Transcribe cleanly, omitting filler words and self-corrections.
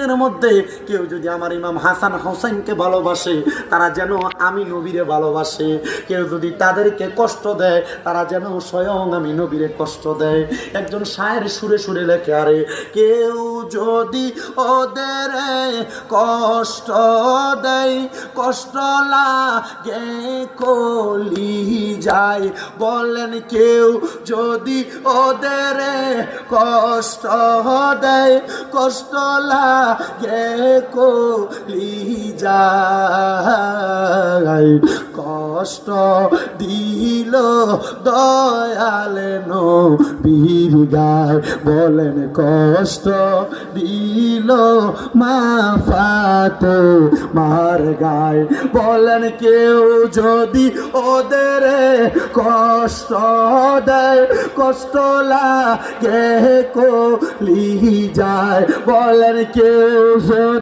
মধ্যে কেউ যদি আমার ইমাম হাসান হোসেনকে ভালোবাসে, তারা যেন আমি নবীরে ভালোবাসে। কেউ যদি তাদেরকে কষ্ট দেয়, তারা যেন স্বয়ং আমি নবীরে কষ্ট দেয়। একজন শায়ের সুরে সুরে লেখে, আরে কেউ যদি ওদের কষ্ট দেয়, কষ্ট লাগে কলি যায়। বলেন কেউ যদি ওদের কষ্ট দেয়, কষ্ট লাগে কলি যায়। কষ্ট দিল দয়াল নবীর গায়। বলেন কষ্ট দিল মা ফাতেমার গায়। বলেন কেউ যদি ওদের কষ্ট দেয়, কষ্ট লাগে কলি যায়। বলেন কেউ